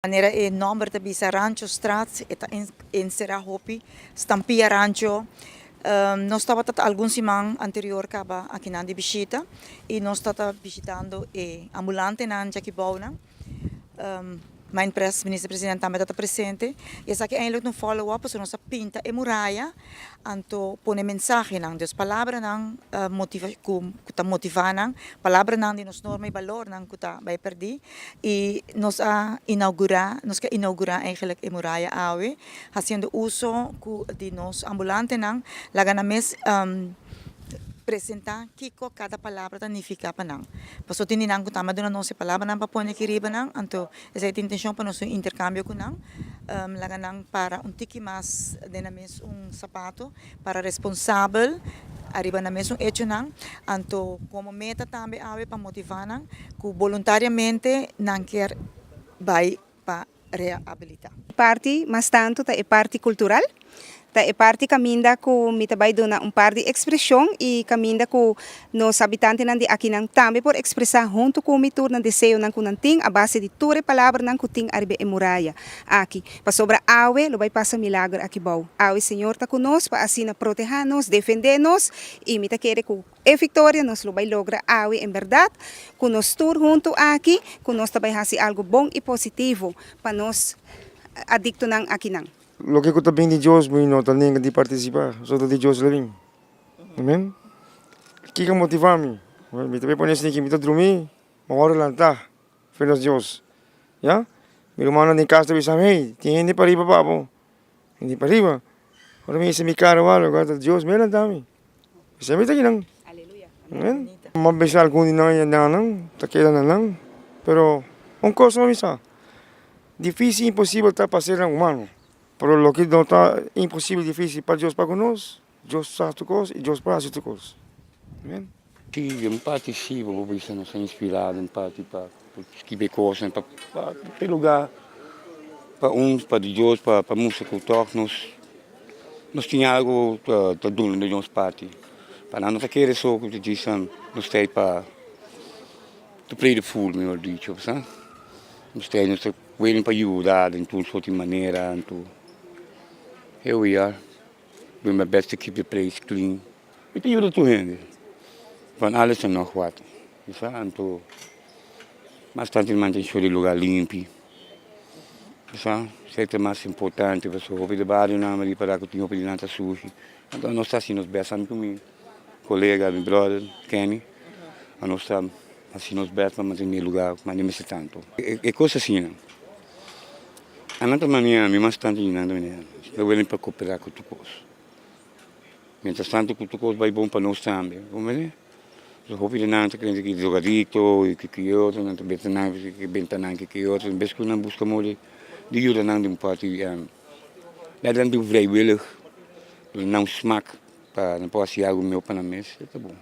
Manera e nombre de bisa rancho strats eta in sera hopi stampia rancho. Nós estava alguns simang anterior kaba aqui na de visita e nós estava visitando e ambulante na aqui boa. Mijn minister-president também está presente. E essa aqui é um follow-up, so nossa pinta e muralha, anto pone mensagem nang Deus palavra nang kuta motivar nang palavra nang de nos norma e valor nang kuta vai perdi e nos que inaugurar eigenlijk e muralha awe, haciendo uso de nos ambulante nang laga na mes apresentar kiko cada palavra significa panang. Paso tininang ko tama doon se palavra nang paponya kiriba nang anto esa intenção para nosso intercâmbio com nang laganang para tiki mas de na mes sapato para responsável arriba na mes hecho nang anto como meta também ave para motivar nang que voluntariamente nang quer vai para reabilitar. Parte mas tanto é parte cultural. É parte caminda com mita vai dona par de expressão e caminda com nos habitantes nan de aqui nan também por expressar junto com o mitur nan desejo nan kunanting a base de ture palavra nan kuting arbe e muralha aqui para sobra awe lo vai passa milagre aqui bom awe senhor tá conosco para assim proteger-nos defender-nos e mita querer com e vitória nos lo vai logra awe em verdade com nos tur junto aqui com nós também fazer algo bom e positivo para nós adicto nan aqui nan. Lo que eu também de Deus, não também de participar, só de Deus levin. Amém? Que motivar-me? Me também põe assim que me tá dormir, uma hora lá tá, feliz Deus, já? Meu irmão nem casa também sabe, tem gente para riba babo, gente para riba. Agora me se me caro agora Deus me lá também. Isso é muito aqui não. Aleluia. Amém? Uma vez algum de nós não, tá querendo não, pero coisa não está. Difícil e impossível tá para ser humano. Pero lo que não está impossível, difícil para Deus para conosco, Deus sabe tu coisa e Deus para tu coisa. Amém? Sim, em parte sim, vou ver nos inspirado em parte para escrever coisas, para lugar, para uns, para Deus, para música que toca, nós tínhamos algo para dar na nossa parte. Para nós querer só que dizem, nós temos para play full, melhor dito, sabe? Nós temos para ajudar em toda sorte de maneira, então here we are, doing my best to keep the place clean. Ik doe dat toe van alles en nog wat. Então, mas tanto manter o lugar limpo. Isso é mais importante, porque o trabalho não é para que eu tenha opinião suja. Então, nós estamos nos bem com meu colega, meu brother, Kenny. Nós estamos assim nos bem para manter o lugar, mas não é tanto. É coisa assim, não. A nossa maneira, me mais tanto de nada, eu vou para cooperar com tu coisa. Mientras tanto, que tu coisa vai bom para nós também, como é? Eu vou pedir nada que jogadito, que outro, não tem nada que bentanang que outro, best que não busca more de ajuda não de parte, lá dentro vrijwillig, não smaak, para não poder algo meu para na mesa, tá bom.